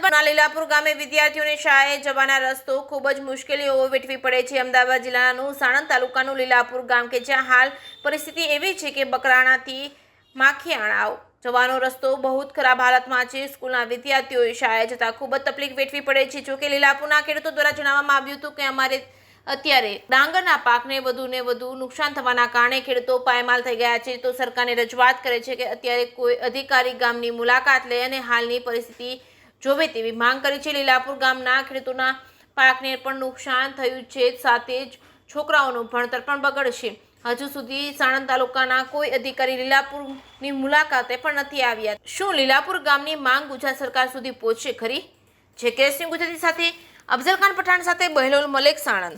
ડાંગરના લીલાપુર ગામે વિદ્યાર્થીઓને શાળાએ જવાના રસ્તો ખૂબ જ મુશ્કેલીઓ વેઠવી પડે છે। અમદાવાદ જિલ્લાનું સાણંદ તાલુકાનું લીલાપુર ગામ કે જ્યાં હાલ પરિસ્થિતિ એવી છે કે બકરાણાથી માખીયાણાવ જવાનો રસ્તો બહુ ખરાબ હાલતમાં છે। સ્કૂલના વિદ્યાર્થીઓએ શાળાએ જતા ખૂબ જ તકલીફ વેઠવી પડે છે। જોકે લીલાપુરના ખેડૂતો દ્વારા જણાવવામાં આવ્યું હતું કે અમારે અત્યારે ડાંગરના પાકને વધુને વધુ નુકસાન થવાના કારણે ખેડૂતો પાયમાલ થઈ ગયા છે। તો સરકારને રજૂઆત કરે છે કે અત્યારે કોઈ અધિકારી ગામની મુલાકાત લે અને હાલની પરિસ્થિતિ જોવે તેવી માંગ કરી છે। લીલાપુર ગામના ખેડૂતોના પાકને પણ નુકસાન થયું છે, સાથે જ છોકરાઓનું ભણતર પણ બગડશે। હજુ સુધી સાણંદ તાલુકાના કોઈ અધિકારી લીલાપુરની મુલાકાતે પણ નથી આવ્યા। શું લીલાપુર ગામની માંગ ગુજરાત સરકાર સુધી પહોંચશે ખરી? જે કેસની ગુજરાતી સાથે અફઝલ ખાન પઠાણ સાથે બહેલોલ મલેક, સાણંદ।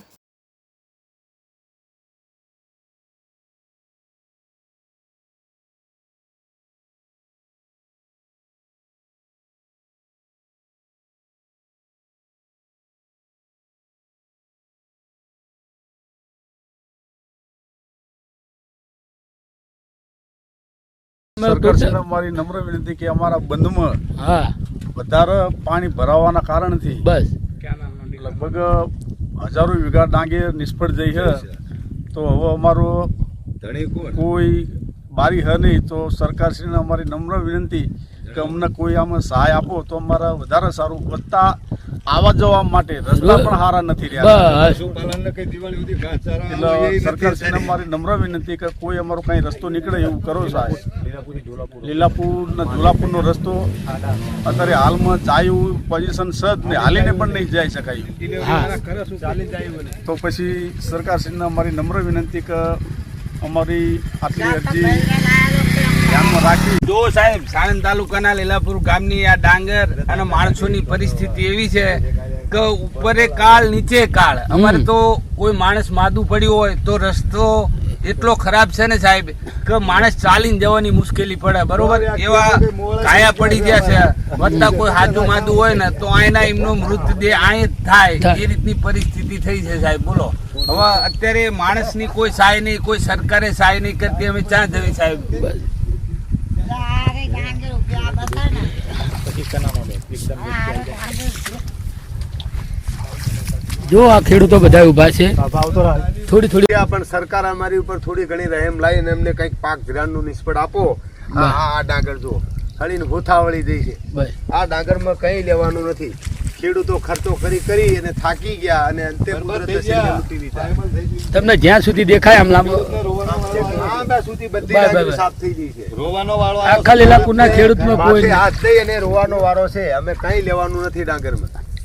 સરકારશ્રીને અમારી નમ્ર વિનંતી કે અમારા બંધમાં વધારે પાણી ભરાવાના કારણથી બસ લગભગ હજારો વીઘા ડાંગે નિષ્ફળ જઈ છે। તો હવે અમારો કોઈ બારી હ નહીં, તો સરકારશ્રીને અમારી નમ્ર વિનંતી કે અમને કોઈ આમાં સહાય આપો તો અમારા વધારે સારું। વધતા આવવા જવા માટે રસ્તા પણ સારા નથી રહ્યા, એટલે સરકારશ્રીને અમારી નમ્ર વિનંતી કે કોઈ અમારો કઈ રસ્તો નીકળે એવું કરો સાહેબ। લીલાપુર ને ધોલાપુરનો રસ્તો અત્યારે હાલમાં જાય એવું પોઝિશન છે જ ને, હાલીને પણ નહીં જઈ શકાય। તો પછી સરકારશ્રીને અમારી નમ્ર વિનંતી કે અમારી આટલી અરજી ધ્યાનમાં રાખી। જો સાહેબ, સાણંદ તાલુકાના લીલાપુર ગામની આ ડાંગર અને માણસોની પરિસ્થિતિ એવી છે કે ઉપરે કાળ નીચે કાળ। અમારે તો કોઈ માણસ માદું પડ્યું હોય તો રસ્તો એટલો ખરાબ છે ને સાહેબ કે માણસ ચાલીને જવાની મુશ્કેલી પડે, બરોબર? એવા કાયા પડી ગયા છે। વધતા કોઈ હાજુ માદું હોય ને તો આયના એમનો મૃતદેહ આય થાય એ રીતની પરિસ્થિતિ થઈ છે સાહેબ। બોલો, હવે અત્યારે માણસની કોઈ સહાય નહીં, કોઈ સરકારે સહાય નહીં કરતી, અમે ક્યાં જવી સાહેબ? જો આ ખેડૂતો બધા ઉભા છે, થોડી પણ સરકાર અમારી ઉપર થોડી ઘણી રહેમ લાવીને એમને કંઈક પાક ધિરાણનું નિષ્ફળ આપો। આ ડાંગર જો હળીને ભૂથાવળી દઈ છે, આ ડાંગરમાં કંઈ લેવાનું નથી। ખેડૂતો ખર્ચો કરી અને થાકી ગયા અને અંતે તમને જ્યાં સુધી દેખાય આમ લાંબો સુધી બધી સાફ થઈ ગઈ છે। રોવાનો વાળો આખા લીલાપુરના ખેડૂતનો કોઈ હાથ દઈ અને રોવાનો વારો છે। અમે કંઈ લેવાનું નથી ડાંગરમાં।